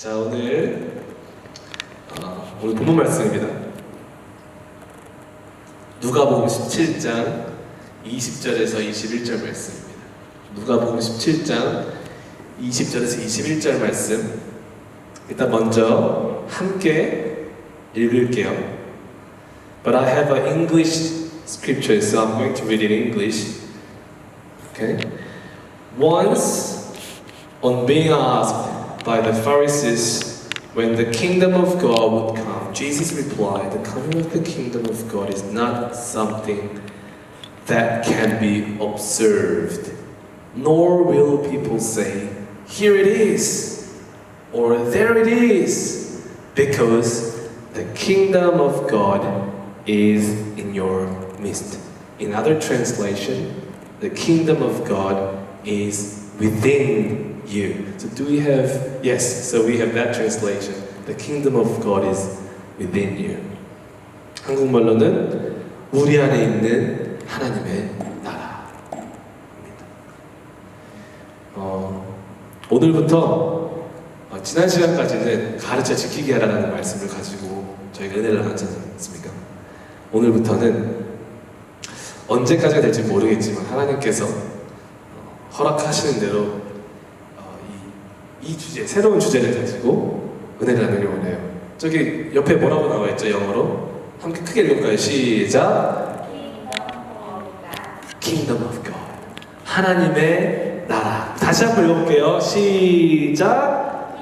자, 오늘 본문 말씀입니다. 누가복음 17장 20절에서 21절 말씀입니다. 누가복음 17장 20절에서 21절 말씀 일단 먼저 함께 읽을게요. But I have an English scripture, so I'm going to read it in English. Okay? Once, on being asked by the Pharisees when the kingdom of God would come, Jesus replied, "The coming of the kingdom of God is not something that can be observed, nor will people say, 'Here it is,' or 'There it is,' because the kingdom of God is in your midst." In other translation, the kingdom of God is within you. So do we have, yes, so we have that translation. The kingdom of God is within you. 한국말로는 우리 안에 있는 하나님의 나라입니다. 오늘부터 지난 시간까지는 가르쳐 지키게 하라는 말씀을 가지고 저희가 은혜를 나눴지 않습니까? 오늘부터는 언제까지가 될지 모르겠지만 하나님께서 허락하시는 대로 이 주제, 새로운 주제를 가지고 은혜를 나누려고 해요. 저기 옆에 뭐라고 나와 있죠? 영어로 함께 크게 읽을까요? 시작. Kingdom of God. 하나님의 나라. 다시 한번 읽어볼게요. 시작.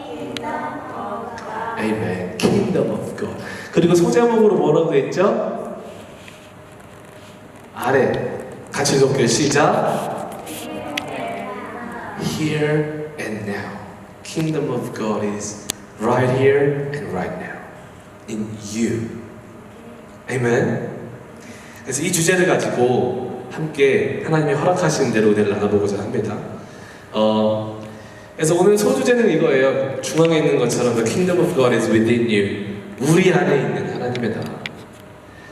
Amen. Kingdom of God. 그리고 소제목으로 뭐라고 했죠? 아래 같이 읽어볼게요. 시작. Here and now. Kingdom of God is right here and right now in you. Amen. 그래서 이 주제를 가지고 함께 하나님이 허락하시는 대로 은혜를 나눠보고자 합니다. 그래서 오늘 소주제는 이거예요. 중앙에 있는 것처럼 The Kingdom of God is within you. 우리 안에 있는 하나님의 나라.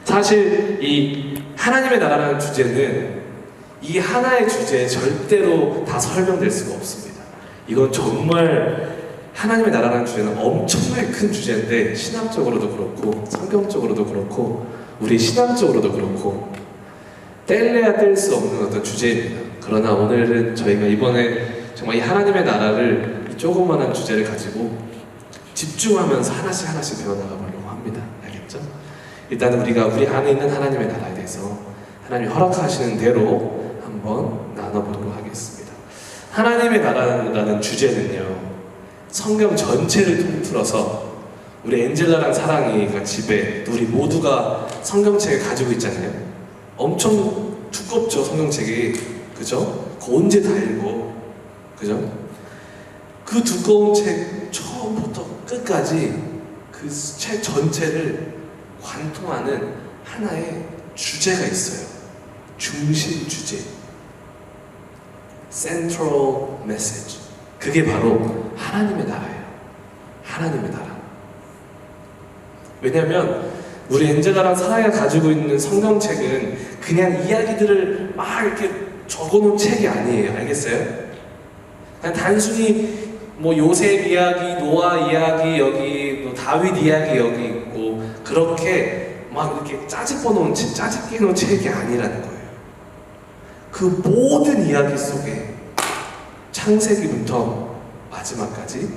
사실 이 하나님의 나라라는 주제는 이 하나의 주제에 절대로 다 설명될 수가 없습니다. 이건 정말 하나님의 나라라는 주제는 엄청나게 큰 주제인데 신학적으로도 그렇고 성경적으로도 그렇고 우리 신앙적으로도 그렇고 뗄래야 뗄 수 없는 어떤 주제입니다. 그러나 오늘은 저희가 이번에 정말 이 하나님의 나라를 이 조그만한 주제를 가지고 집중하면서 하나씩 배워나가 보려고 합니다. 알겠죠? 일단 우리가 우리 안에 있는 하나님의 나라에 대해서 하나님이 허락하시는 대로 한번 나눠보도록 하겠습니다. 하나님의 나라라는 주제는요, 성경 전체를 통틀어서 우리 엔젤라랑 사랑이가 집에 우리 모두가 성경책을 가지고 있잖아요. 엄청 두껍죠, 성경책이. 그죠? 그거 언제 다 읽어? 그죠? 그 두꺼운 책 처음부터 끝까지 그 책 전체를 관통하는 하나의 주제가 있어요. 중심 주제. Central message. 그게 바로 하나님의 나라예요. 하나님의 나라. 왜냐하면 우리 엔젤라랑 사라이가 가지고 있는 성경책은 그냥 이야기들을 막 이렇게 적어놓은 책이 아니에요. 알겠어요? 그냥 단순히 뭐 요셉 이야기, 노아 이야기 여기, 또 다윗 이야기 여기 있고 그렇게 막 이렇게 짜집어 놓은 책, 짜집게 놓은 책이 아니라는 거예요. 그 모든 이야기 속에 창세기부터 마지막까지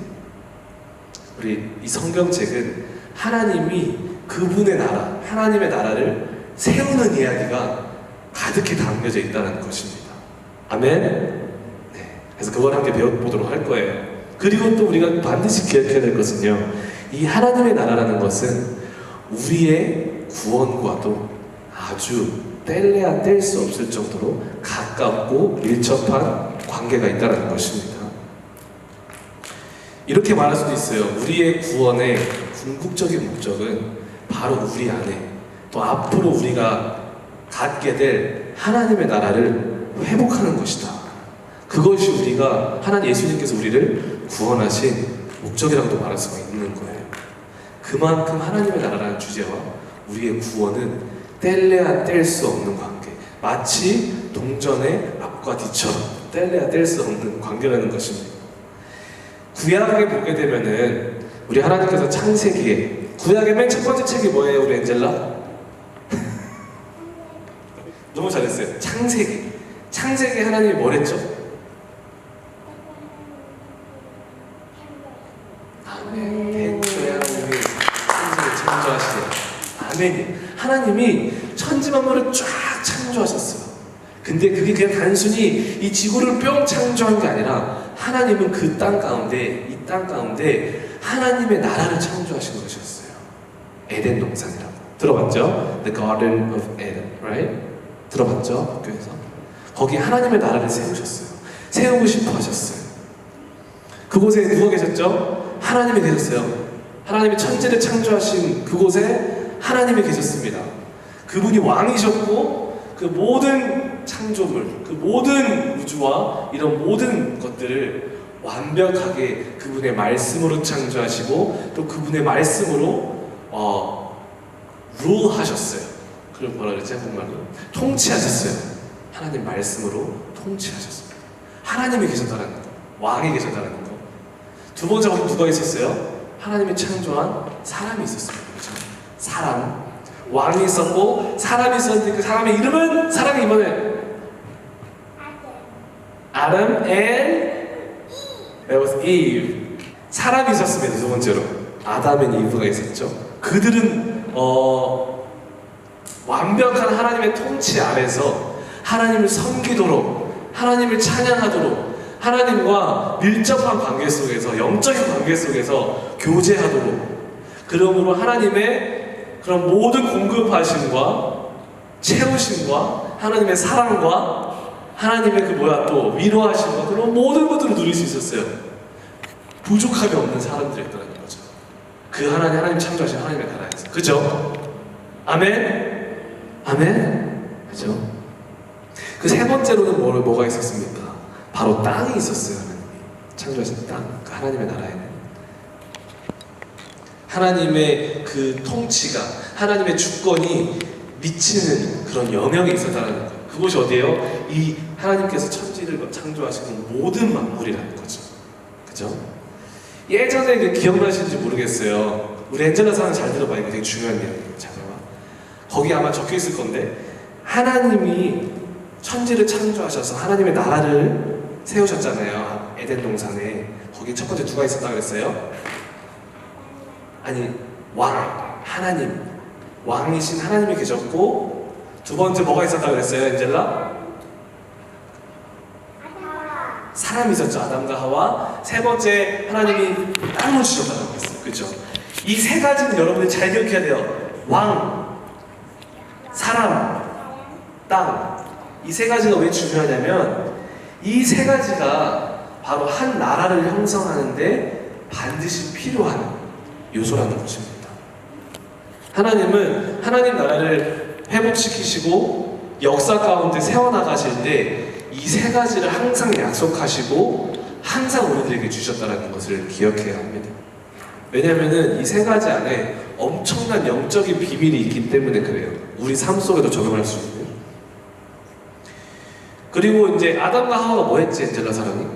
우리 이 성경책은 하나님이 그분의 나라, 하나님의 나라를 세우는 이야기가 가득히 담겨져 있다는 것입니다. 아멘? 네. 그래서 그걸 함께 배워보도록 할 거예요. 그리고 또 우리가 반드시 기억해야 될 것은요, 이 하나님의 나라라는 것은 우리의 구원과도 아주 뗄래야 뗄 수 없을 정도로 가깝고 밀접한 관계가 있다는 것입니다. 이렇게 말할 수도 있어요. 우리의 구원의 궁극적인 목적은 바로 우리 안에 또 앞으로 우리가 갖게 될 하나님의 나라를 회복하는 것이다. 그것이 우리가 하나님 예수님께서 우리를 구원하신 목적이라고도 말할 수가 있는 거예요. 그만큼 하나님의 나라라는 주제와 우리의 구원은 뗄래야 뗄 수 없는 관계. 마치 동전의 앞과 뒤처럼 뗄래야 뗄 수 없는 관계라는 것입니다. 구약에 보게 되면은 우리 하나님께서 창세기에 구약의 맨 첫 번째 책이 뭐예요, 우리 엔젤라? 너무 잘했어요. 창세기. 창세기 하나님이 뭘 했죠? 아멘. 태초에 하나님이 창세기를 창조하시네. 아멘. 하나님이 천지 만물을 쫙 창조하셨어요. 근데 그게 그냥 단순히 이 지구를 뿅 창조한 게 아니라 하나님은 그 땅 가운데, 이 땅 가운데 하나님의 나라를 창조하신 것이었어요. 에덴 동산이라고. 들어봤죠? The Garden of Eden, right? 들어봤죠? 학교에서. 거기 하나님의 나라를 세우셨어요. 세우고 싶어 하셨어요. 그곳에 누가 계셨죠? 하나님이 계셨어요. 하나님이 천지를 창조하신 그곳에 하나님이 계셨습니다. 그분이 왕이셨고 그 모든 창조물, 그 모든 우주와 이런 모든 것들을 완벽하게 그분의 말씀으로 창조하시고 또 그분의 말씀으로 룰하셨어요. 그걸 뭐라 그러지? 한국말로 통치하셨어요. 하나님 말씀으로 통치하셨습니다. 하나님이 계셨다는 거, 왕이 계셨다는 거. 두 번째로 누가 있었어요? 하나님이 창조한 사람이 있었습니다. 그렇죠? 사람, 왕이 있었고 사람이 있었는데 그 사람의 이름은 사람이 이번에 Adam and There was Eve. 사람이 있었습니다. 두 번째로 아담 앤 이브가 있었죠. 그들은 완벽한 하나님의 통치 아래서 하나님을 섬기도록, 하나님을 찬양하도록, 하나님과 밀접한 관계 속에서, 영적인 관계 속에서 교제하도록, 그러므로 하나님의 그런 모든 공급하심과 채우심과 하나님의 사랑과 하나님의 또 위로하심과 그런 모든 것들을 누릴 수 있었어요. 부족함이 없는 사람들이었다는 거죠. 그 하나님 창조하신 하나님의 나라에서. 그죠? 아멘? 아멘? 그죠? 그 세 번째로는 뭐가 있었습니까? 바로 땅이 있었어요. 하나님이 창조하신 땅, 그 하나님의 나라에는 하나님의 그 통치가, 하나님의 주권이 미치는 그런 영역이 있었다는 거예요. 그곳이 어디예요? 이 하나님께서 천지를 창조하시는 모든 만물이라는 거죠. 그죠? 예전에 기억나시는지 모르겠어요. 우리 엔젤라 사랑 잘 들어봐. 이거 되게 중요한 이야기예요. 잘 들어봐. 거기 아마 적혀 있을 건데 하나님이 천지를 창조하셔서 하나님의 나라를 세우셨잖아요. 에덴 동산에. 거기 첫 번째 누가 있었다 그랬어요? 아니, 왕, 하나님. 왕이신 하나님이 계셨고 두 번째 뭐가 있었다 그랬어요, 엔젤라? 사람이 있었죠. 아담과 하와. 세 번째 하나님이 땅을 주셨다고 했어요. 그죠? 이 세 가지는 여러분들이 잘 기억해야 돼요. 왕, 사람, 땅. 이 세 가지가 왜 중요하냐면 이 세 가지가 바로 한 나라를 형성하는데 반드시 필요한 요소라는 것입니다. 하나님은 하나님 나라를 회복시키시고 역사 가운데 세워나가실 때 이 세 가지를 항상 약속하시고 항상 우리들에게 주셨다는 것을 기억해야 합니다. 왜냐하면 이 세 가지 안에 엄청난 영적인 비밀이 있기 때문에 그래요. 우리 삶 속에도 적용할 수 있는. 그리고 이제 아담과 하와가 뭐 했지, 엔젤라 사랑이?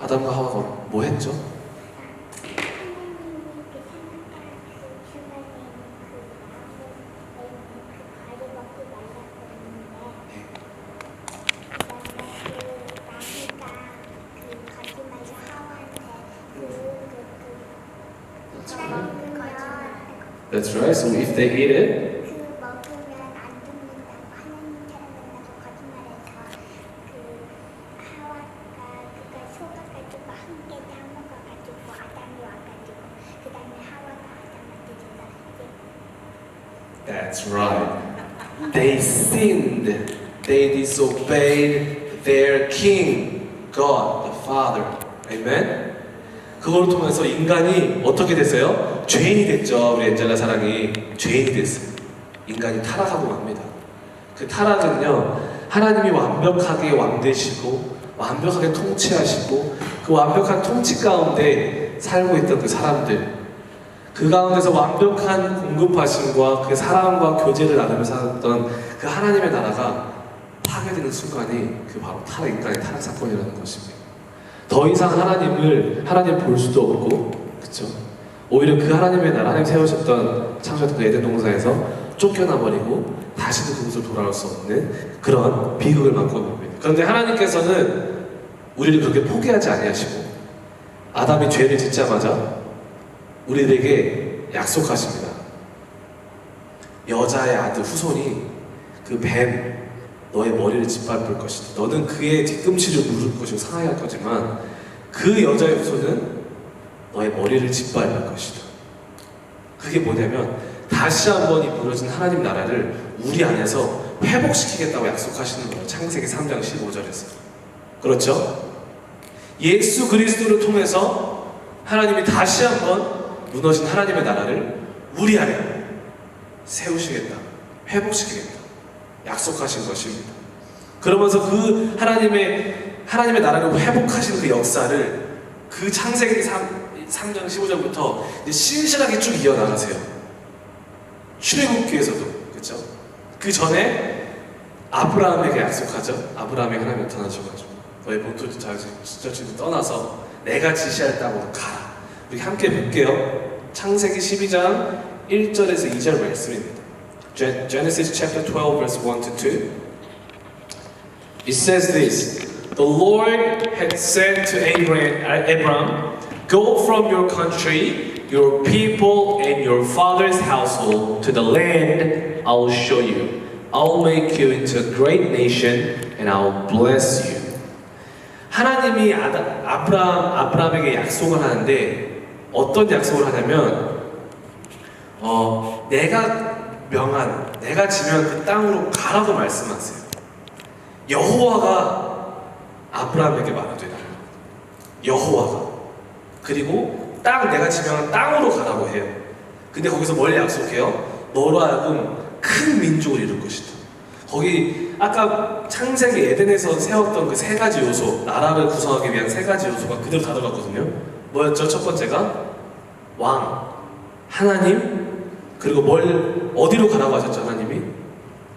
아담과 하와가 뭐 했죠? That's right. So if they eat it, that's right. They sinned. They disobeyed their king, God, the Father. Amen. 그걸 통해서 인간이 어떻게 됐어요? 죄인이 됐죠. 우리 엔젤라 사랑이 죄인이 됐어요. 인간이 타락하고 맙니다. 그 타락은요, 하나님이 완벽하게 왕 되시고 완벽하게 통치하시고 그 완벽한 통치 가운데 살고 있던 그 사람들, 그 가운데서 완벽한 공급하심과 그 사랑과 교제를 나누면서 살았던 그 하나님의 나라가 파괴되는 순간이 그 바로 인간의 타락 사건이라는 것입니다. 더 이상 하나님 볼 수도 없고, 그렇죠? 오히려 그 하나님의 나라, 하나님 세우셨던 창조했던 그 에덴 동산에서 쫓겨나 버리고 다시는 그곳으로 돌아올 수 없는 그런 비극을 맞고 봅니다. 그런데 하나님께서는 우리를 그렇게 포기하지 아니하시고 아담이 죄를 짓자마자 우리들에게 약속하십니다. 여자의 아들 후손이 그 뱀 너의 머리를 짓밟을 것이다. 너는 그의 뒤꿈치를 물을 것이고 상하게 할 거지만 그 여자의 후손은 너의 머리를 짓밟을 것이다. 그게 뭐냐면 다시 한번 이 무너진 하나님 나라를 우리 안에서 회복시키겠다고 약속하시는 거예요. 창세기 3장 15절에서. 그렇죠? 예수 그리스도를 통해서 하나님이 다시 한번 무너진 하나님의 나라를 우리 안에 세우시겠다. 회복시키겠다. 약속하신 것입니다. 그러면서 그 하나님의 나라를 회복하신 그 역사를 그 창세기 3장 15절부터 이제 신실하게 쭉 이어나가세요. 출애굽기에서도 그렇죠? 그 전에 아브라함에게 약속하죠. 아브라함에게 하나님이 나타나셔가지고 너의 본토도 자식도 떠나서 내가 지시할 땅으로 가라. 우리 함께 볼게요. 창세기 12장 1절에서 2절 말씀입니다. Genesis chapter 12 verse 1 to 2. It says this: The Lord had said to Abram, "Go from your country, your people, and your father's household to the land I will show you. I will make you into a great nation, and I will bless you." 하나님이 아브라함에게 약속을 하는데 어떤 약속을 하냐면 내가 지면 그 땅으로 가라고 말씀하세요. 여호와가 아브라함에게 말하되라. 여호와가. 그리고 내가 지명한 땅으로 가라고 해요. 근데 거기서 뭘 약속해요? 너로 하여금 큰 민족을 이룰 것이다. 거기 아까 창세기 에덴에서 세웠던 그 세 가지 요소, 나라를 구성하기 위한 세 가지 요소가 그대로 다 들어갔거든요. 뭐였죠? 첫 번째가 왕, 하나님, 그리고 어디로 가라고 하셨죠? 하나님이?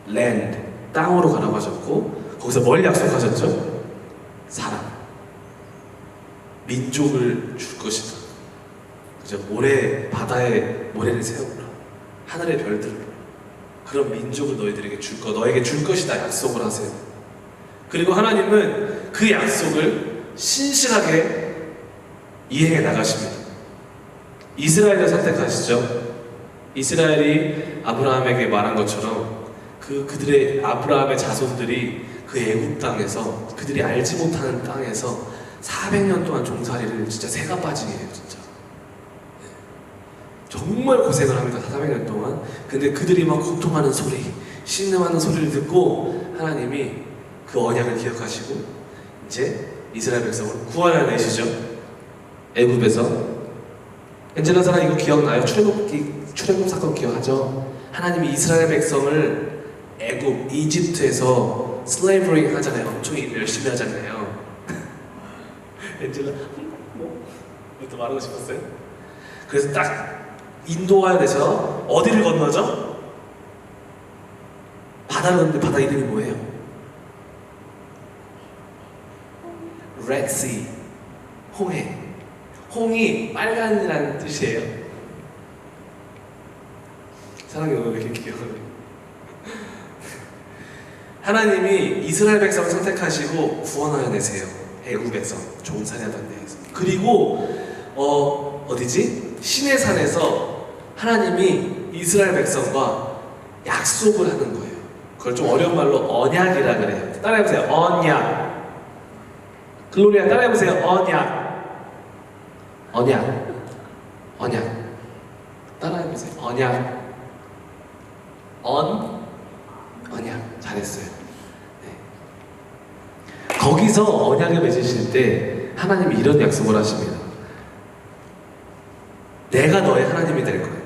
land, 땅으로 가라고 하셨고 거기서 뭘 약속하셨죠? 사람, 민족을 줄 것이다. 그죠? 바다에 모래를 세우라. 하늘의 별들을. 그런 민족을 너에게 줄 것이다. 약속을 하세요. 그리고 하나님은 그 약속을 신실하게 이행해 나가십니다. 이스라엘을 선택하시죠. 이스라엘이 아브라함에게 말한 것처럼 그들의 아브라함의 자손들이 그 애굽 땅에서 그들이 알지 못하는 땅에서 400년 동안 종살이를 진짜 새가 빠지게 해요. 진짜 정말 고생을 합니다. 400년 동안. 근데 그들이 막 고통하는 소리, 신음하는 소리를 듣고 하나님이 그 언약을 기억하시고 이제 이스라엘 백성을 구원해내시죠. 애굽에서. 엔젤라 사람 이거 기억나요? 출애굽 사건 기억하죠? 하나님이 이스라엘 백성을 이집트에서 슬레이브링 하잖아요. 엄청 열심히 하잖아요. 엔젤라 또 말하고 싶었어요? 그래서 딱 인도와야 돼서 어디를 건너죠? 바다를 건너는데 바다 이름이 뭐예요? Red Sea, 홍해. 홍이 빨간이라는 뜻이에요. 사랑해, 왜 이렇게 기억을 해요? 하나님이 이스라엘 백성을 선택하시고 구원하여 내세요. 애굽에서 종살이하던 데에서. 그리고 어디지? 시내산에서 하나님이 이스라엘 백성과 약속을 하는 거예요. 그걸 좀 어려운 말로 언약이라 그래요. 따라해보세요. 언약. 글로리아 따라해보세요. 언약. 따라해보세요. 언약. 언약. 잘했어요. 네. 거기서 언약을 맺으실 때 하나님이 이런 약속을 하십니다. 내가 너의 하나님이 될 거야.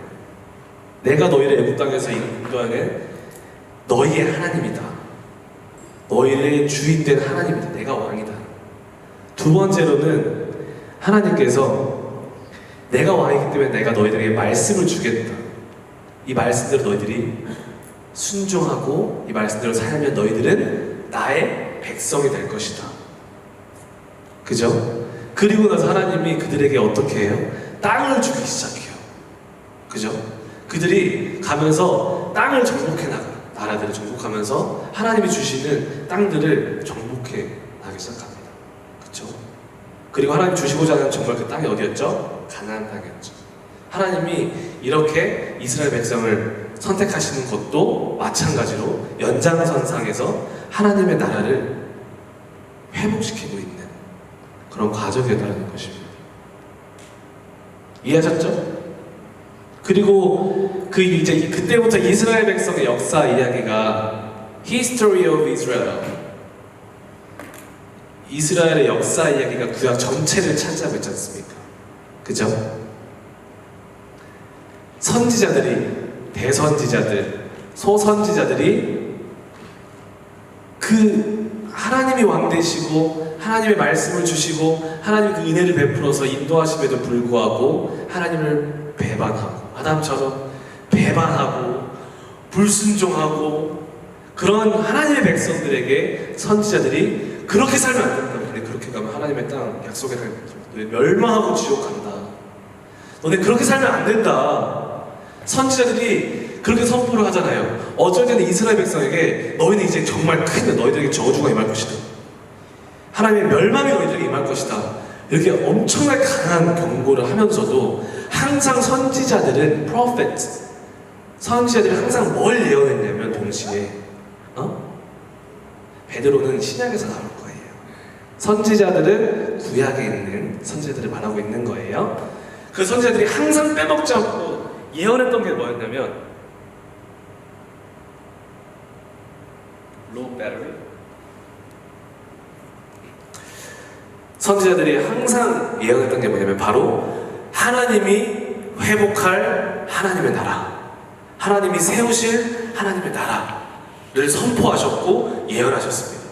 내가 너희를 애굽 땅에서 인도하는 너희의 하나님이다. 너희의 주인된 하나님이다. 내가 왕이다. 두 번째로는 하나님께서 내가 왕이기 때문에 내가 너희들에게 말씀을 주겠다. 이 말씀대로 너희들이 순종하고 이 말씀대로 살면 너희들은 나의 백성이 될 것이다. 그죠? 그리고 나서 하나님이 그들에게 어떻게 해요? 땅을 주기 시작해요. 그죠? 그들이 가면서 땅을 정복해 나가, 나라들을 정복하면서 하나님이 주시는 땅들을 정복해 나기 시작합니다. 그죠? 그리고 하나님 주시고자 하는 정말 그 땅이 어디였죠? 가나안 땅이었죠. 하나님이 이렇게 이스라엘 백성을 선택하시는 것도 마찬가지로 연장선상에서 하나님의 나라를 회복시키고 있는 그런 과정이었다는 것입니다. 이해하셨죠? 그리고 그때부터 이스라엘 백성의 역사 이야기가 History of Israel, 이스라엘의 역사 이야기가 구약 전체를 차지하고 있지 않습니까? 그죠? 선지자들이, 대선지자들, 소선지자들이 그 하나님이 왕 되시고 하나님의 말씀을 주시고 하나님의 그 은혜를 베풀어서 인도하심에도 불구하고 하나님을 배반하고 아담처럼 배반하고 불순종하고 그런 하나님의 백성들에게 선지자들이 그렇게 살면 안 된다. 너네 그렇게 가면 하나님의 땅 약속의 땅 너네 멸망하고 지옥 간다. 너네 그렇게 살면 안 된다. 선지자들이 그렇게 선포를 하잖아요. 어쩔 때는 이스라엘 백성에게 너희는 이제 정말 큰 너희들에게 저주가 임할 것이다. 하나님의 멸망이 너희들에게 임할 것이다. 이렇게 엄청나게 강한 경고를 하면서도 항상 선지자들은 prophet, 선지자들이 항상 뭘 예언했냐면 동시에 베드로는 신약에서 나올 거예요. 선지자들은 구약에 있는 선지자들을 말하고 있는 거예요. 그 선지자들이 항상 빼먹지 않고 예언했던 게 뭐였냐면 low battery. 선지자들이 항상 예언했던 게 뭐냐면 바로 하나님이 회복할 하나님의 나라, 하나님이 세우실 하나님의 나라를 선포하셨고 예언하셨습니다.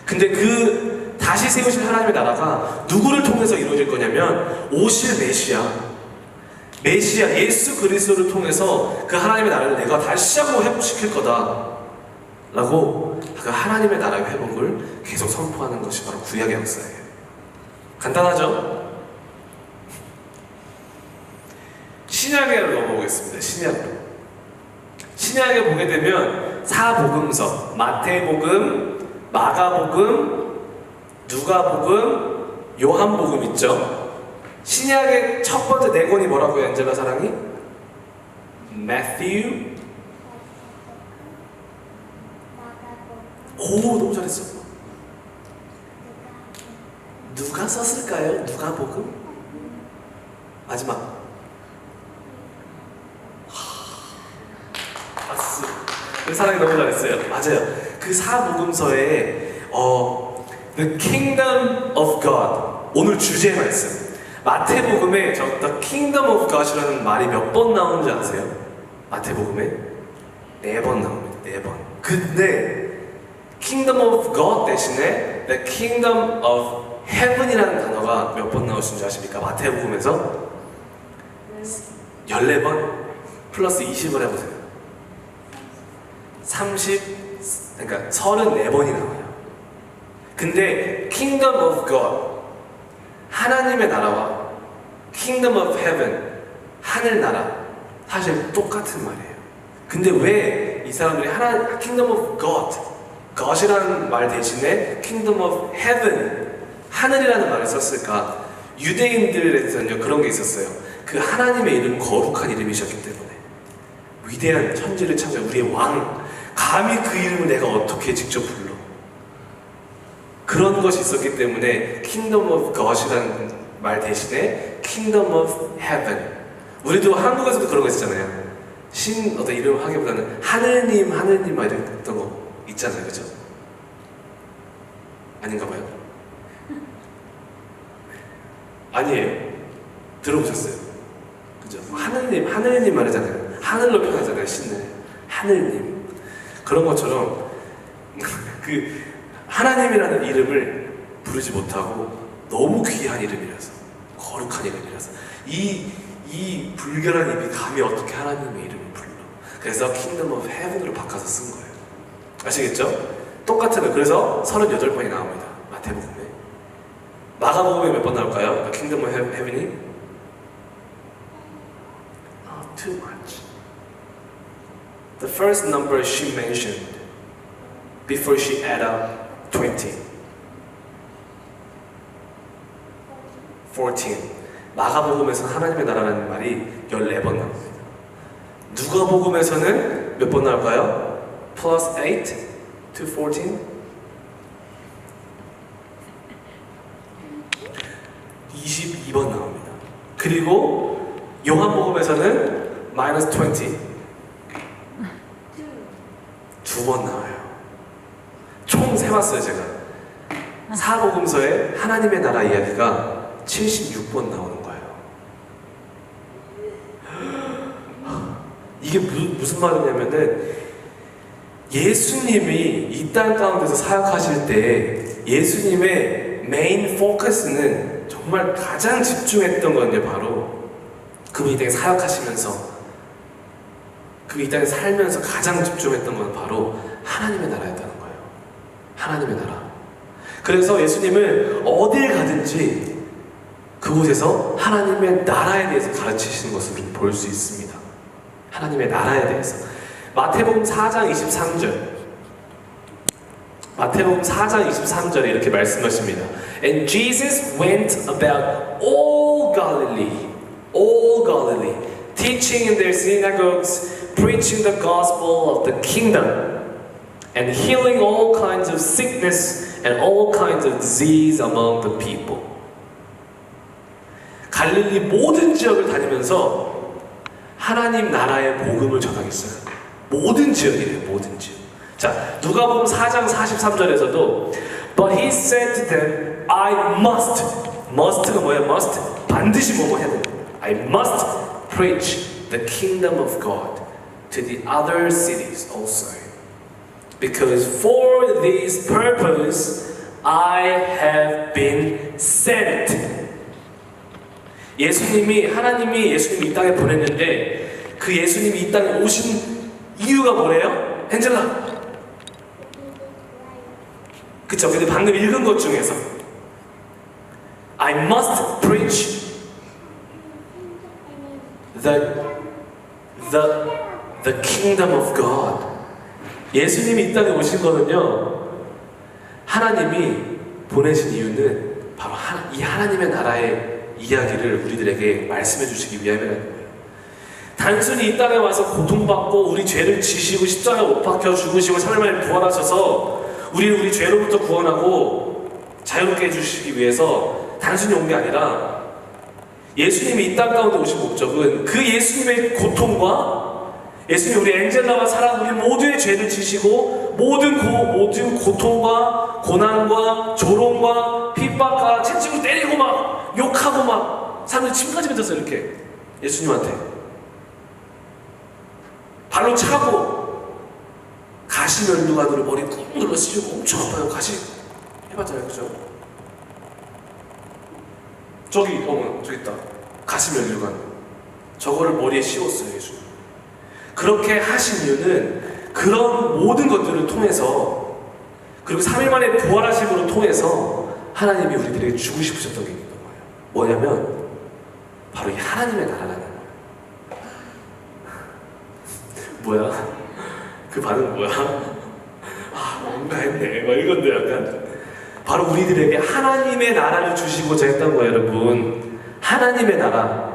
근데 그 다시 세우실 하나님의 나라가 누구를 통해서 이루어질 거냐면 오실 메시아 예수 그리스도를 통해서 그 하나님의 나라를 내가 다시 한번 회복시킬 거다 라고 그 하나님의 나라의 회복을 계속 선포하는 것이 바로 구약의 역사예요. 간단하죠? 신약에 넘어오겠습니다. 신약에 보게 되면 사복음서, 마태복음, 마가복음, 누가복음, 요한복음 있죠? 신약의 첫 번째 네 권이 뭐라고요, 엔젤라 사랑이? Matthew. 오, 너무 잘했어. 누가 썼을까요? 누가복음? 마지막. 박수. 그 사랑이 너무 잘했어요. 맞아요. 그 사복음서에 The Kingdom of God, 오늘 주제의 말씀. 마태복음에 The Kingdom of God이라는 말이 몇 번 나오는지 아세요? 마태복음에 4번 나옵니다. 4번. 근데 Kingdom of God 대신에 The Kingdom of Heaven이라는 단어가 몇 번 나올 수 있는지 아십니까? 마태복음에서 14번 플러스 20을 해보세요. 그러니까 34번이 나와요. 근데 Kingdom of God, 하나님의 나라와 Kingdom of Heaven, 하늘나라, 사실 똑같은 말이에요. 근데 왜 이 사람들이 Kingdom of God, God이라는 말 대신에 Kingdom of Heaven, 하늘이라는 말을 썼을까? 유대인들에서는요 그런 게 있었어요. 그 하나님의 이름 거룩한 이름이셨기 때문에 위대한 천지를 창조한 우리의 왕, 감히 그 이름을 내가 어떻게 직접 불러? 그런 것이 있었기 때문에 Kingdom of God이라는 말 대신에 Kingdom of Heaven. 우리도 한국에서도 그런 거 있었잖아요. 어떤 이름 하기보다는 하느님 막 이랬던 거 있잖아요, 그죠? 아닌가 봐요. 아니에요. 들어보셨어요? 그죠? 하느님 말하잖아요. 하늘로 표현하잖아요, 신을. 하느님. 그런 것처럼 그 하나님이라는 이름을 부르지 못하고 너무 귀한 이름이라서, 거룩한 이름이라서 이 불결한 입이 감히 어떻게 하나님의 이름을 불러? 그래서 Kingdom of Heaven으로 바꿔서 쓴 거예요. 아시겠죠? 똑같은 거. 그래서 38번이 나옵니다. 마태복음에. 마가복음에 몇 번 나올까요? Kingdom of Heaven이? too much. The first number she mentioned before she added up 20. 14. 마가복음에서는 하나님의 나라라는 말이 14번 나옵니다. 누가복음에서는 몇 번 나올까요? Plus 8 to 14? 22번 나옵니다. 그리고 요한복음에서는 minus 20 두 번 나와요. 총 세봤어요 제가. 사복음서에 하나님의 나라 이야기가 76번 나오는 거예요. 이게 무슨 말이냐면은 예수님이 이 땅 가운데서 사역하실 때 예수님의 메인 포커스는 정말 가장 집중했던 건요 바로 그분이 이 땅에 사역하시면서 그 이 땅에 살면서 가장 집중했던 건 바로 하나님의 나라였다는 거예요. 하나님의 나라. 그래서 예수님은 어딜 가든지 그곳에서 하나님의 나라에 대해서 가르치시는 것을 볼 수 있습니다. 하나님의 나라에 대해서. 마태복음 4장 23절. 마태복음 4장 23절에 이렇게 말씀하십니다. And Jesus went about all Galilee, teaching in their synagogues, preaching the gospel of the kingdom, and healing all kinds of sickness and all kinds of disease among the people. 갈릴리 모든 지역을 다니면서 하나님 나라의 복음을 전하겠어요. 모든 지역이래요, 모든 지역. 자, 누가복음 4장 43절에서도 But he said to them, I must가 뭐예요? must 반드시 뭐뭐 해야 돼요. I must preach the kingdom of God to the other cities also, because for this purpose I have been sent. 하나님이 예수님이 이 땅에 보냈는데 그 예수님이 이 땅에 오신 이유가 뭐래요? 엔젤라. 그쵸? 근데 방금 읽은 것 중에서 I must preach the kingdom of God. 예수님이 이 땅에 오신 거는요, 하나님이 보내신 이유는 바로 이 하나님의 나라의 이야기를 우리들에게 말씀해 주시기 위함이라는 거예요. 단순히 이 땅에 와서 고통받고 우리 죄를 지시고 십자가에 못 박혀 죽으시고 3일 만에 부활하셔서 우리 죄로부터 구원하고 자유롭게 해주시기 위해서 단순히 온 게 아니라 예수님이 이 땅 가운데 오신 목적은 그 예수님의 고통과 예수님이 우리 엔젤라와 사랑 우리 모두의 죄를 지시고 모든 고통과 고난과 조롱과 핍박과 채찍으로 때리고 막 욕하고 막 사람들이 침까지 뱉었어요. 이렇게 예수님한테 발로 차고 가시면류관으로 머리 꾹 눌러 씌우고 엄청 아파요. 가시 해봤잖아요, 그죠? 저기 있다. 가시면류관 저거를 머리에 씌웠어요, 예수. 그렇게 하신 이유는 그런 모든 것들을 통해서 그리고 3일 만에 부활하심으로 통해서 하나님이 우리들에게 주고 싶으셨던 게 있는 거예요. 뭐냐면 바로 이 하나님의 나라라는 거예요. 뭐야? 그 반응 뭐야? 뭔가 했네. 막 이건데 약간 바로 우리들에게 하나님의 나라를 주시고자 했던 거예요, 여러분. 하나님의 나라.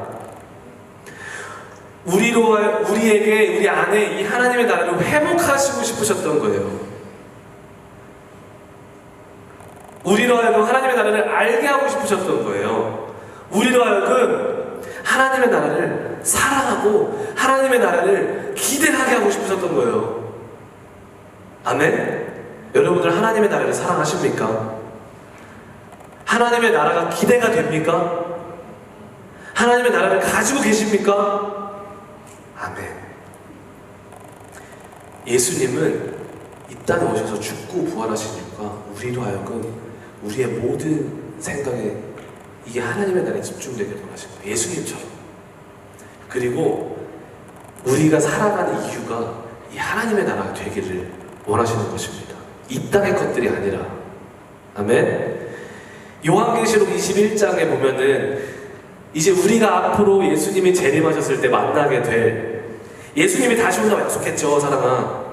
우리에게 우리 안에 이 하나님의 나라를 회복하시고 싶으셨던 거예요. 우리로 하여금 하나님의 나라를 알게 하고 싶으셨던 거예요. 우리로 하여금 하나님의 나라를 사랑하고 하나님의 나라를 기대하게 하고 싶으셨던 거예요. 아멘? 여러분들 하나님의 나라를 사랑하십니까? 하나님의 나라가 기대가 됩니까? 하나님의 나라를 가지고 계십니까? 아멘. 예수님은 이 땅에 오셔서 죽고 부활하신 이유가 우리로 하여금 우리의 모든 생각에 이게 하나님의 나라에 집중되게 원하신 거예요. 예수님처럼. 그리고 우리가 살아가는 이유가 이 하나님의 나라가 되기를 원하시는 것입니다. 이 땅의 것들이 아니라. 아멘. 요한계시록 21장에 보면은 이제 우리가 앞으로 예수님이 재림하셨을 때 만나게 될, 예수님이 다시 온다고 약속했죠, 사랑아.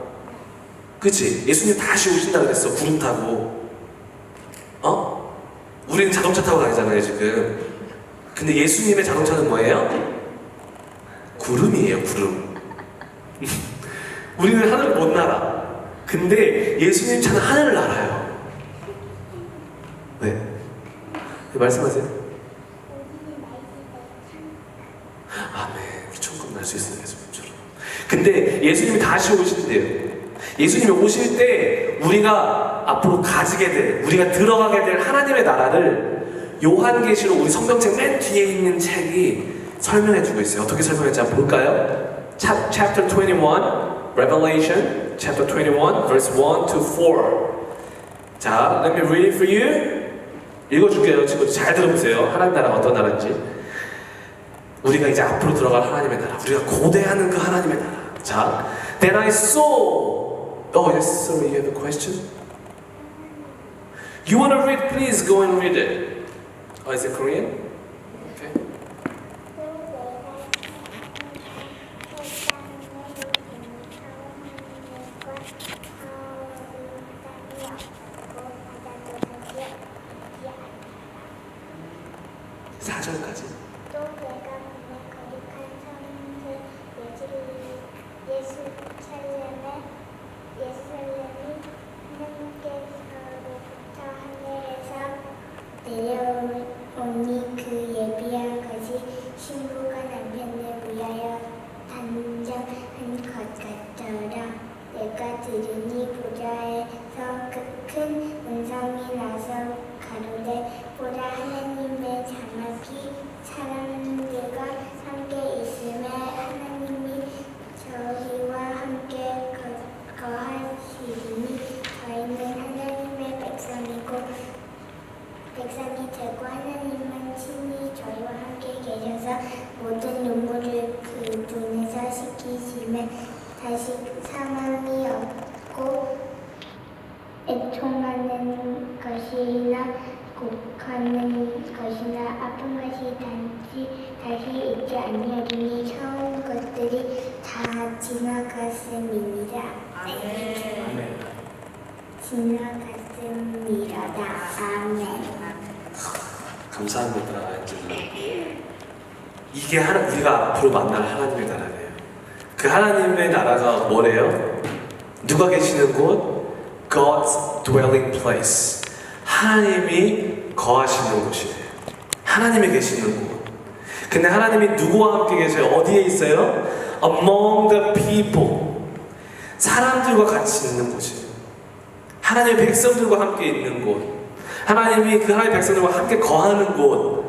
그치? 예수님 다시 오신다 그랬어, 구름 타고. 우리는 자동차 타고 다니잖아요, 지금. 근데 예수님의 자동차는 뭐예요? 구름이에요, 구름. 우리는 하늘을 못 날아. 근데 예수님 차는 하늘을 날아요. 네. 말씀하세요. 아멘. 천국 날 수 있어요, 예수님처럼. 근데 예수님이 다시 오신대요. 예수님이 오실 때 우리가 앞으로 가지게 될, 우리가 들어가게 될 하나님의 나라를 요한계시록 우리 성경책 맨 뒤에 있는 책이 설명해주고 있어요. 어떻게 설명했는지 한번 볼까요? Chapter 21, Revelation, Chapter 21, verse 1 to 4. 자, let me read it for you. 읽어줄게요. 친구들 잘 들어보세요. 하나님 나라가 어떤 나라인지. 우리가 이제 앞으로 들어갈 하나님의 나라, 우리가 고대하는 그 하나님의 나라. 자, Then I saw. Oh yes, sorry, you have a question? You want to read? Please go and read it. Oh, is it Korean? Okay. 사절까지. 또 내가 눈에 거룩한 성문 예루살렘이 하나님께서로부터 하늘에서 내려오니 그 예비한 것이 신부가 남편을 위하여 단장한 것 같더라. 내가 들으니 보좌에서 큰 음성이 나서 가로되 보라 하나님의 자막이 사람들과 함께 있음에 하나님이 저희와 함께 거하시리니 저희는 하나님의 백성이 되고 하나님은 친히 저희와 함께 계셔서 모든 눈물을 그 눈에서 씻기심에 다시 사망이 없고 애통하는 것이나 곡하는 것이나 아픈 것이 다시 있지 아니하리니 처음 것들이 다 지나갔음이니라. 아멘. 지나갔음이로다. 아멘. 감사합니다, 안젤라. 이게 우리가 앞으로 만날 하나님의 나라예요. 그 하나님의 나라가 뭐래요? 누가 계시는 곳? God's dwelling place. 하나님이 거하시는 곳이에요. 하나님이 계시는 곳. 근데 하나님이 누구와 함께 계세요? 어디에 있어요? Among the people. 사람들과 같이 있는 곳이에요. 하나님의 백성들과 함께 있는 곳. 하나님이 그 하나님의 백성들과 함께 거하는 곳.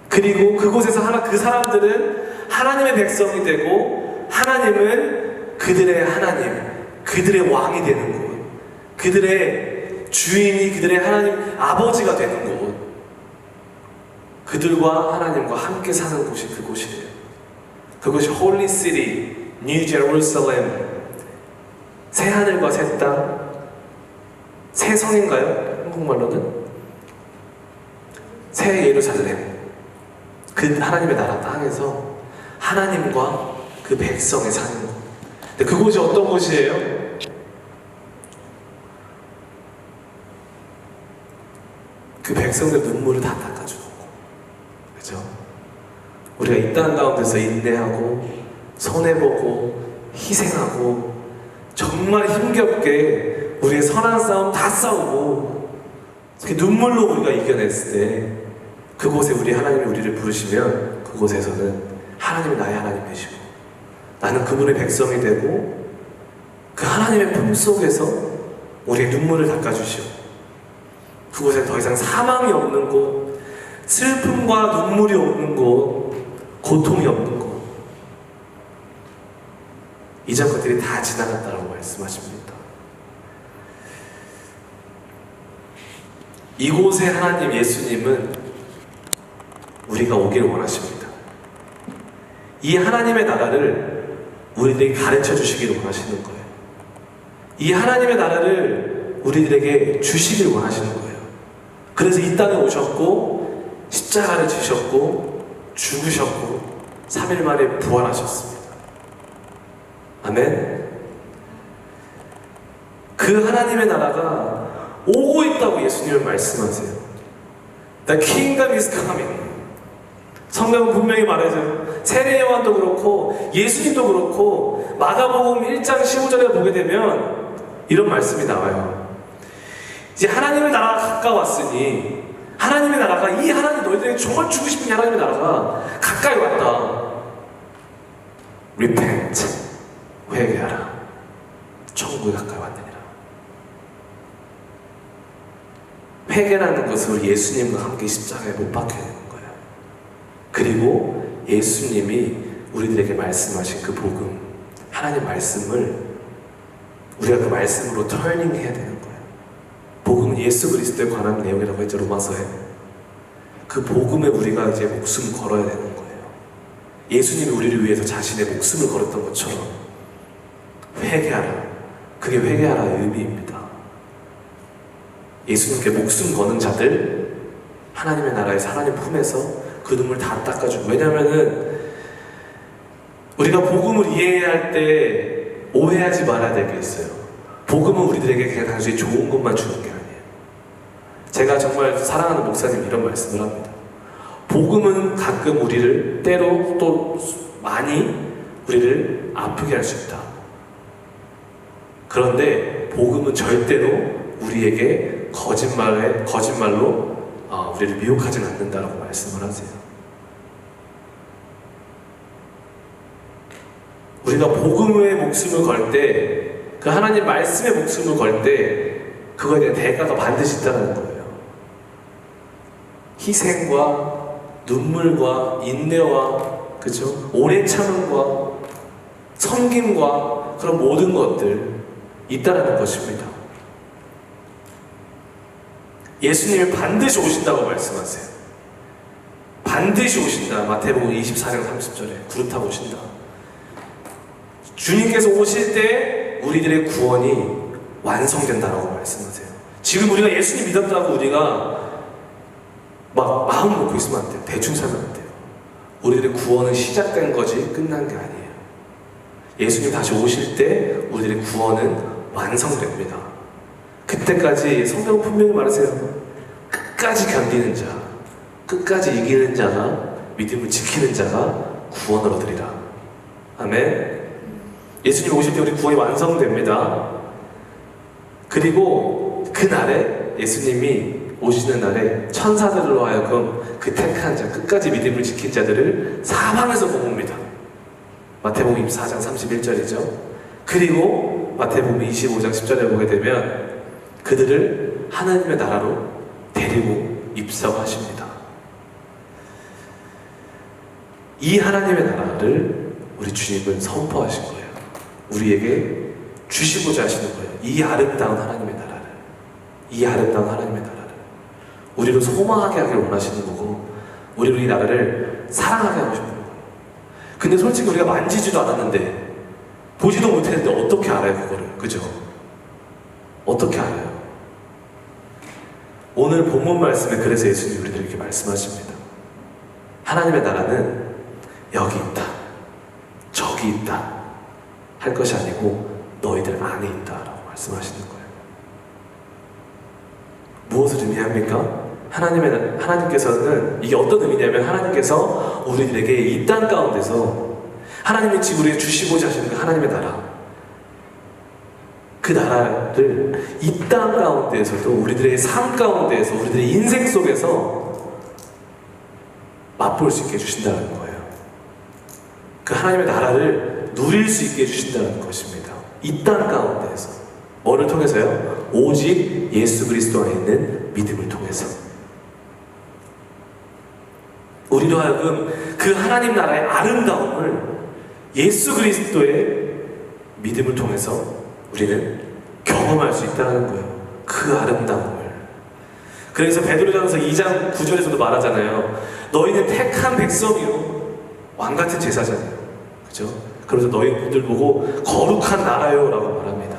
그리고 그곳에서 그 사람들은 하나님의 백성이 되고 하나님은 그들의 하나님, 그들의 왕이 되는 곳. 그들의 주인이 그들의 하나님 아버지가 되는 곳. 그들과 하나님과 함께 사는 곳이 그곳이에요. 그것이 Holy City, New Jerusalem. 새 하늘과 새 땅. 새 성인가요? 한국말로는? 새 예루살렘. 그 하나님의 나라 땅에서 하나님과 그 백성의 사는 곳. 근데 그곳이 어떤 곳이에요? 그 백성들 눈물을 다 닦아주는 곳. 그죠? 우리가 이 땅 가운데서 인내하고 손해보고 희생하고 정말 힘겹게 우리의 선한 싸움 다 싸우고 눈물로 우리가 이겨냈을 때 그곳에 우리 하나님이 우리를 부르시면 그곳에서는 하나님이 나의 하나님 되시고 나는 그분의 백성이 되고 그 하나님의 품 속에서 우리의 눈물을 닦아주시고 그곳에 더 이상 사망이 없는 곳, 슬픔과 눈물이 없는 곳, 고통이 없는 곳. 이전 것들이 다 지나갔다고 말씀하십니다. 이곳에 하나님 예수님은 우리가 오기를 원하십니다. 이 하나님의 나라를 우리들에게 가르쳐 주시기를 원하시는 거예요. 이 하나님의 나라를 우리들에게 주시기를 원하시는 거예요. 그래서 이 땅에 오셨고 십자가를 지셨고 죽으셨고 3일 만에 부활하셨습니다. 아멘. 그 하나님의 나라가 오고 있다고 예수님은 말씀하세요. The kingdom is coming. 성경은 분명히 말해줘요. 세례 요한도 그렇고 예수님도 그렇고 마가복음 1장 15절에 보게 되면 이런 말씀이 나와요. 이제 하나님의 나라가 가까웠으니 하나님의 나라가 이 하나님 너희들에게 정말 주고 싶은 하나님의 나라가 가까이 왔다. Repent. 회개하라. 천국이 가까이 왔느니라. 회개라는 것을 예수님과 함께 십자가에 못 박혀야 되는 거예요. 그리고 예수님이 우리들에게 말씀하신 그 복음, 하나님 말씀을 우리가 그 말씀으로 터닝해야 되는 거예요. 복음은 예수 그리스도에 관한 내용이라고 했죠, 로마서에. 그 복음에 우리가 이제 목숨을 걸어야 되는 거예요. 예수님이 우리를 위해서 자신의 목숨을 걸었던 것처럼 회개하라. 그게 회개하라의 의미입니다. 예수님께 목숨 거는 자들, 하나님의 나라에서 하나님 품에서 그 눈물 다 닦아주고. 왜냐면은 우리가 복음을 이해해야 할 때 오해하지 말아야 될 게 있어요. 복음은 우리들에게 그냥 단순히 좋은 것만 주는 게 아니에요. 제가 정말 사랑하는 목사님 이런 말씀을 합니다. 복음은 가끔 우리를 때로 또 많이 우리를 아프게 할 수 있다. 그런데 복음은 절대로 우리에게 거짓말로 우리를 미혹하진 않는다라고 말씀을 하세요. 우리가 복음의 목숨을 걸 때, 그 하나님 말씀의 목숨을 걸 때 그거에 대한 대가가 반드시 있다는 거예요. 희생과 눈물과 인내와 그죠? 오래 참음과 섬김과 그런 모든 것들 있다라는 것입니다. 예수님이 반드시 오신다고 말씀하세요. 반드시 오신다. 마태복음 24장 30절에 구름 타고 오신다. 주님께서 오실 때 우리들의 구원이 완성된다라고 말씀하세요. 지금 우리가 예수님 믿었다고 우리가 막 마음 놓고 있으면 안 돼요. 대충 살면 안 돼요. 우리들의 구원은 시작된 거지 끝난 게 아니에요. 예수님 다시 오실 때 우리들의 구원은 완성됩니다. 그때까지 성경은 분명히 말하세요. 끝까지 견디는 자, 끝까지 이기는 자가, 믿음을 지키는 자가 구원을 얻으리라. 아멘. 예수님 오실 때 우리 구원이 완성됩니다. 그리고 그 날에 예수님이 오시는 날에 천사들로 하여금 그 택한 자, 끝까지 믿음을 지킨 자들을 사방에서 모읍니다. 마태복음 24장 31절이죠. 그리고 마태복음 25장 10절에 보게 되면 그들을 하나님의 나라로 데리고 입성하십니다. 이 하나님의 나라를 우리 주님은 선포하신 거예요. 우리에게 주시고자 하시는 거예요. 이 아름다운 하나님의 나라를, 이 아름다운 하나님의 나라를 우리로 소망하게 하길 원하시는 거고, 우리로 이 나라를 사랑하게 하고 싶은 거예요. 근데 솔직히 우리가 만지지도 않았는데, 보지도 못했는데 어떻게 알아요, 그거를? 그죠? 어떻게 알아요? 오늘 본문 말씀에 그래서 예수님이 우리들에게 말씀하십니다. 하나님의 나라는 여기 있다, 저기 있다 할 것이 아니고 너희들 안에 있다라고 말씀하시는 거예요. 무엇을 의미합니까? 하나님께서는 이게 어떤 의미냐면, 하나님께서 우리들에게 이 땅 가운데서 하나님이 지금 우리에게 주시고자 하시는 그 하나님의 나라, 그 나라를 이 땅 가운데에서도 우리들의 삶 가운데에서, 우리들의 인생 속에서 맛볼 수 있게 해주신다는 거예요. 그 하나님의 나라를 누릴 수 있게 해주신다는 것입니다. 이 땅 가운데에서. 뭐를 통해서요? 오직 예수 그리스도 안에 있는 믿음을 통해서. 우리로 하여금 그 하나님 나라의 아름다움을 예수 그리스도의 믿음을 통해서 우리는 경험할 수 있다는 거예요. 그 아름다움을. 그래서 베드로전서 2장 9절에서도 말하잖아요. 너희는 택한 백성이요, 왕같은 제사장이요. 그죠? 그래서 너희들 보고 거룩한 나라요 라고 말합니다.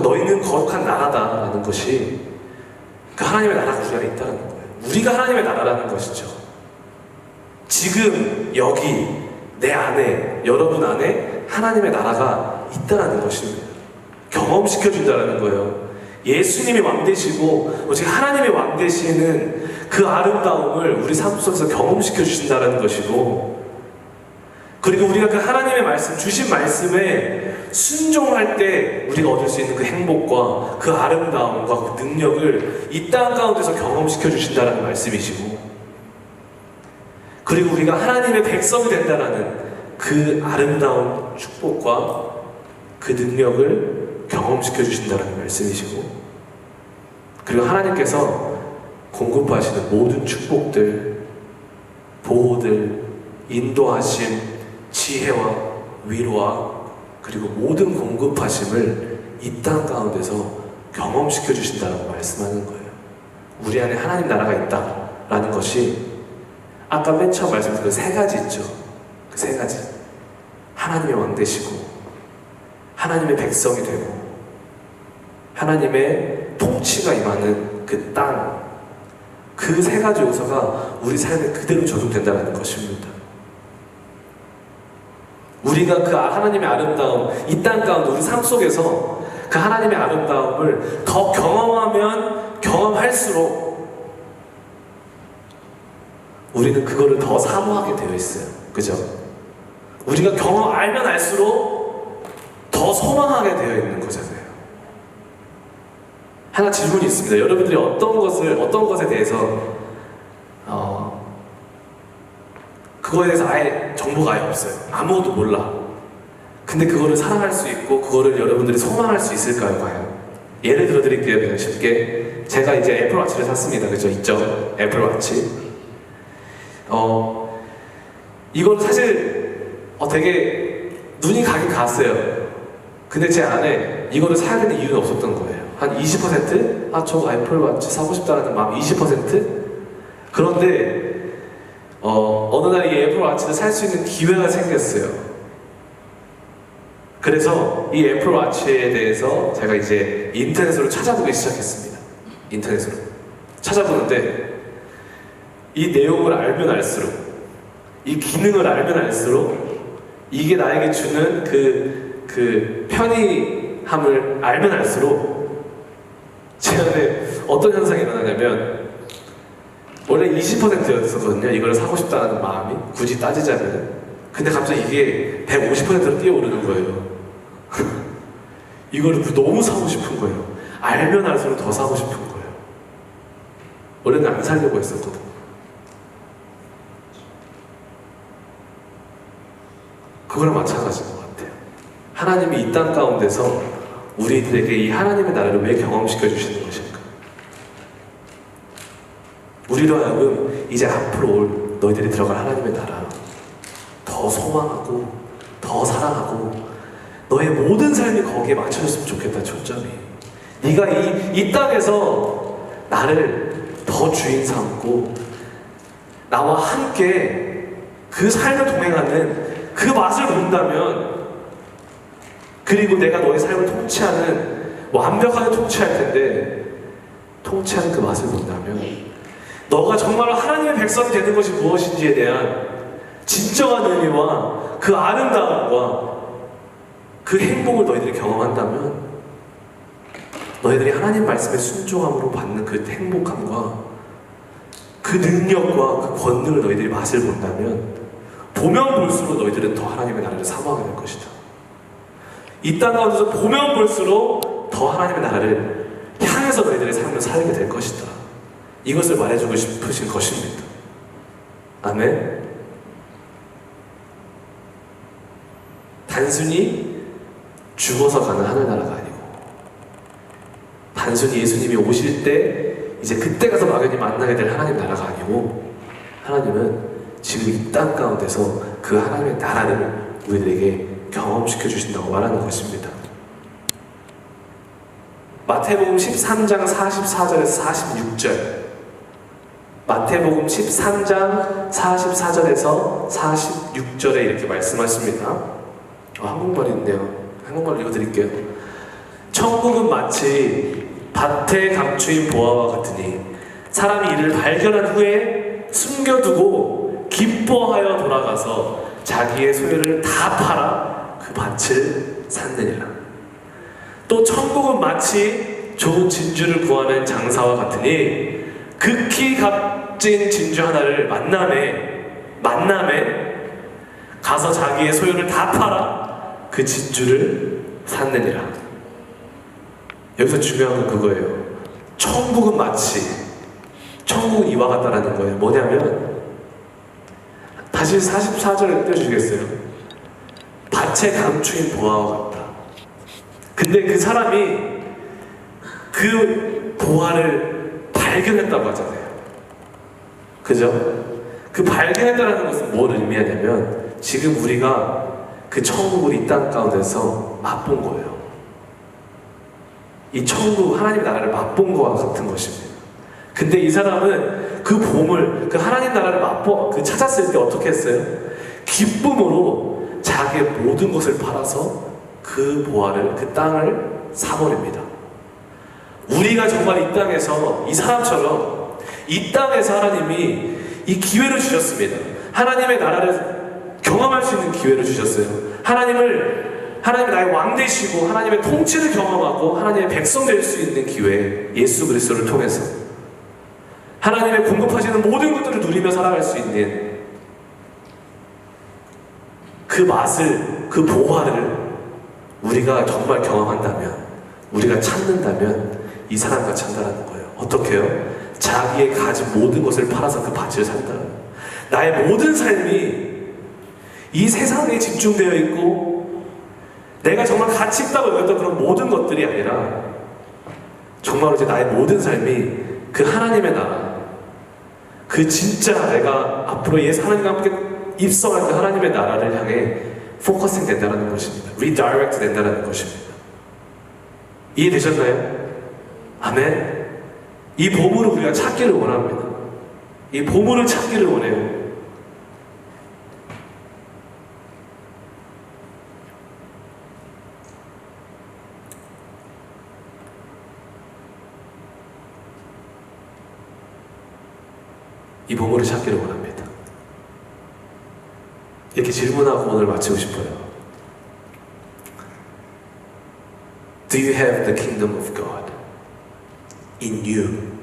너희는 거룩한 나라다 라는 것이 그 하나님의 나라가 우리 안에 있다는 거예요. 우리가 하나님의 나라라는 것이죠. 지금 여기 내 안에, 여러분 안에 하나님의 나라가 있다는 것입니다. 경험시켜준다는 거예요. 예수님이 왕 되시고 오직 하나님의 왕 되시는 그 아름다움을 우리 삶 속에서 경험시켜 주신다는 것이고, 그리고 우리가 그 하나님의 말씀, 주신 말씀에 순종할 때 우리가 얻을 수 있는 그 행복과 그 아름다움과 그 능력을 이 땅 가운데서 경험시켜 주신다는 말씀이시고, 그리고 우리가 하나님의 백성이 된다는 그 아름다운 축복과 그 능력을 경험시켜 주신다는 말씀이시고, 그리고 하나님께서 공급하시는 모든 축복들, 보호들, 인도하심, 지혜와 위로와 그리고 모든 공급하심을 이 땅 가운데서 경험시켜 주신다고 말씀하는 거예요. 우리 안에 하나님 나라가 있다라는 것이 아까 맨 처음 말씀드린 그 세 가지 있죠. 그 세 가지. 하나님의 왕 되시고, 하나님의 백성이 되고, 하나님의 통치가 임하는 그 땅, 그 세 가지 요소가 우리 삶에 그대로 적용된다는 것입니다. 우리가 그 하나님의 아름다움, 이 땅 가운데 우리 삶 속에서 그 하나님의 아름다움을 더 경험하면 경험할수록 우리는 그거를 더 사모하게 되어 있어요. 그죠? 우리가 알면 알수록 더 소망하게 되어 있는 거잖아요. 하나 질문이 있습니다. 여러분들이 어떤 것에 대해서 그거에 대해서 아예 정보가 아예 없어요. 아무것도 몰라. 근데 그거를 사랑할 수 있고 그거를 여러분들이 소망할 수 있을까요, 과연? 예를 들어 드릴게요, 그냥 쉽게. 제가 이제 애플워치를 샀습니다. 그죠? 있죠? 애플워치. 이건 사실 되게 눈이 가긴 갔어요. 근데 제 안에 이거를 사야 되는 이유는 없었던 거예요. 한 20%? 아, 저 애플워치 사고 싶다는 마음 20%? 그런데 어느 날 이 애플워치를 살 수 있는 기회가 생겼어요. 그래서 이 애플워치에 대해서 제가 이제 인터넷으로 찾아보기 시작했습니다. 인터넷으로 찾아보는데 이 내용을 알면 알수록, 이 기능을 알면 알수록 이게 나에게 주는 그 편의함을 알면 알수록 제 안에 어떤 현상이 일어나냐면, 원래 20%였었거든요. 이걸 사고 싶다는 마음이, 굳이 따지자면. 근데 갑자기 이게 150%로 뛰어오르는 거예요. 이거를 너무 사고 싶은 거예요. 알면 알수록 더 사고 싶은 거예요. 원래는 안 사려고 했었거든. 그거랑 마찬가지인 것 같아요. 하나님이 이 땅 가운데서 우리들에게 이 하나님의 나라를 왜 경험시켜 주시는 것일까? 우리로 하여금 이제 앞으로 올 너희들이 들어갈 하나님의 나라 더 소망하고 더 사랑하고 너의 모든 삶이 거기에 맞춰졌으면 좋겠다. 초점이 네가 이 땅에서 나를 더 주인 삼고 나와 함께 그 삶을 동행하는 그 맛을 본다면, 그리고 내가 너의 삶을 통치하는, 완벽하게 통치할 텐데 통치하는 그 맛을 본다면 너가 정말로 하나님의 백성이 되는 것이 무엇인지에 대한 진정한 의미와 그 아름다움과 그 행복을 너희들이 경험한다면, 너희들이 하나님 말씀에 순종함으로 받는 그 행복함과 그 능력과 그 권능을 너희들이 맛을 본다면, 보면 볼수록 너희들은 더 하나님의 나라를 사모하게 될 것이다. 이 땅 가운데서 보면 볼수록 더 하나님의 나라를 향해서 너희들의 삶을 살게 될 것이다. 이것을 말해주고 싶으신 것입니다. 아멘. 단순히 죽어서 가는 하늘나라가 아니고, 단순히 예수님이 오실 때 이제 그때 가서 막연히 만나게 될 하나님 나라가 아니고, 하나님은 지금 이 땅 가운데서 그 하나님의 나라를 우리들에게 경험시켜 주신다고 말하는 것입니다. 마태복음 13장 44절에서 46절, 마태복음 13장 44절에서 46절에 이렇게 말씀하십니다. 한국말이 있네요. 한국말로 읽어드릴게요. 천국은 마치 밭에 감추인 보화와 같으니 사람이 이를 발견한 후에 숨겨두고 기뻐하여 돌아가서 자기의 소유를 다 팔아 그 밭을 샀느니라. 또 천국은 마치 좋은 진주를 구하는 장사와 같으니 극히 값진 진주 하나를 만남에 가서 자기의 소유를 다 팔아 그 진주를 샀느니라. 여기서 중요한 건 그거예요. 천국은 천국은 이와 같다라는 거예요. 뭐냐면 다시 44절 떼주시겠어요? 밭에 감추인 보화와 같다. 근데 그 사람이 그 보화를 발견했다고 하잖아요. 그죠? 그 발견했다는 것은 뭘 의미하냐면 지금 우리가 그 천국을 이 땅 가운데서 맛본 거예요. 이 천국, 하나님 나라를 맛본 거와 같은 것입니다. 근데 이 사람은 그 보물, 그 하나님 나라를 찾았을 때 어떻게 했어요? 기쁨으로 자기의 모든 것을 팔아서 그 보화를, 그 땅을 사버립니다. 우리가 정말 이 땅에서 이 사람처럼 이 땅에서 하나님이 이 기회를 주셨습니다. 하나님의 나라를 경험할 수 있는 기회를 주셨어요. 하나님의 나의 왕 되시고 하나님의 통치를 경험하고 하나님의 백성 될 수 있는 기회, 예수 그리스도를 통해서 하나님의 공급하시는 모든 것들을 누리며 살아갈 수 있는 그 맛을, 그 보화를 우리가 정말 경험한다면, 우리가 찾는다면 이 사람과 찬다라는 거예요. 어떻게 해요? 자기의 가진 모든 것을 팔아서 그 밭을 산다는 거예요. 나의 모든 삶이 이 세상에 집중되어 있고 내가 정말 가치 있다고 여겼던 그런 모든 것들이 아니라 정말로 이제 나의 모든 삶이 그 하나님의 나라, 그 진짜 내가 앞으로 예수 하나님과 함께 입성할 그 하나님의 나라를 향해 포커싱 된다는 것입니다. 리다이렉트 된다는 것입니다. 이해되셨나요? 아멘. 이 보물을 우리가 찾기를 원합니다. 이 보물을 찾기를 원해요. 이 보물을 찾기를 원합니다. 이렇게 질문하고 오늘 마치고 싶어요. Do you have the kingdom of God in you?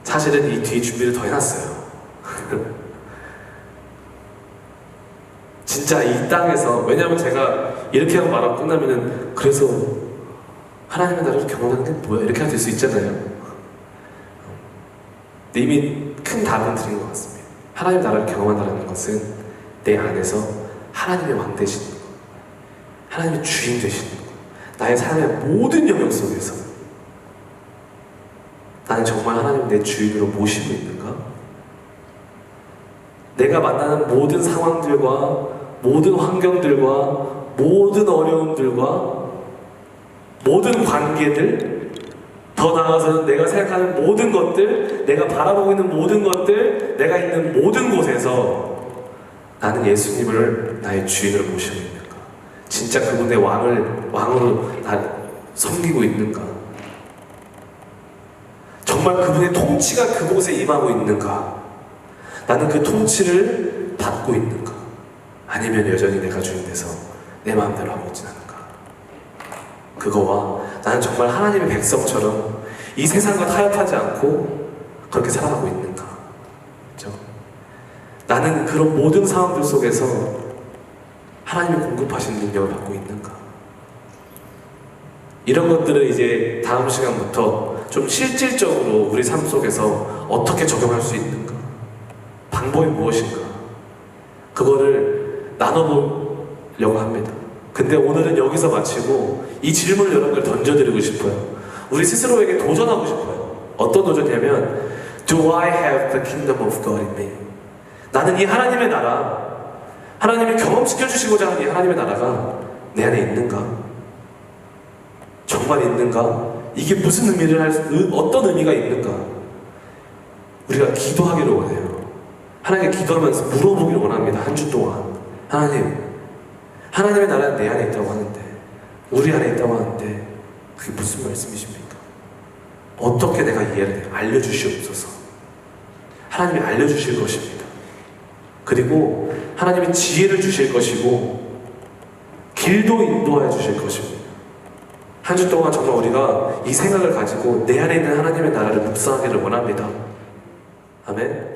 사실은 이 뒤에 준비를 더 해놨어요. 진짜 이 땅에서, 왜냐하면 제가 이렇게 하고 말하고 끝나면은 그래서 하나님의 나라를 경험하는 게 뭐야? 이렇게 될 수 있잖아요. 이미 큰 답은 드린 것 같습니다. 하나님 나라를 경험한다는 것은 내 안에서 하나님의 왕 되시는 것, 하나님의 주인 되시는 것, 나의 삶의 모든 영역 속에서 나는 정말 하나님 내 주인으로 모시고 있는가? 내가 만나는 모든 상황들과 모든 환경들과 모든 어려움들과 모든 관계들, 더 나아가서는 내가 생각하는 모든 것들, 내가 바라보고 있는 모든 것들, 내가 있는 모든 곳에서 나는 예수님을 나의 주인으로 모시고 있는가? 진짜 그분의 왕으로 나를 섬기고 있는가? 정말 그분의 통치가 그곳에 임하고 있는가? 나는 그 통치를 받고 있는가? 아니면 여전히 내가 주인 돼서 내 마음대로 하고 있지 않은가? 그거와 나는 정말 하나님의 백성처럼 이 세상과 타협하지 않고 그렇게 살아가고 있는가? 그렇죠? 나는 그런 모든 상황들 속에서 하나님이 공급하시는 능력을 받고 있는가? 이런 것들을 이제 다음 시간부터 좀 실질적으로 우리 삶 속에서 어떻게 적용할 수 있는가? 방법이 무엇인가? 그거를 나눠보려고 합니다. 근데 오늘은 여기서 마치고 이 질문을 여러분들 던져드리고 싶어요. 우리 스스로에게 도전하고 싶어요. 어떤 도전이냐면 Do I have the kingdom of God in me? 나는 이 하나님의 나라, 하나님이 경험시켜 주시고자 하는 이 하나님의 나라가 내 안에 있는가? 정말 있는가? 이게 무슨 의미를 어떤 의미가 있는가? 우리가 기도하기를 원해요. 하나님께 기도하면서 물어보기를 원합니다. 한 주 동안 하나님의 나라는 내 안에 있다고 하는데, 우리 안에 있다고 하는데 그게 무슨 말씀이십니까? 어떻게 내가 이해를 알려주시옵소서. 하나님이 알려주실 것입니다. 그리고 하나님이 지혜를 주실 것이고 길도 인도하여 주실 것입니다. 한 주 동안 정말 우리가 이 생각을 가지고 내 안에 있는 하나님의 나라를 묵상하기를 원합니다. 아멘.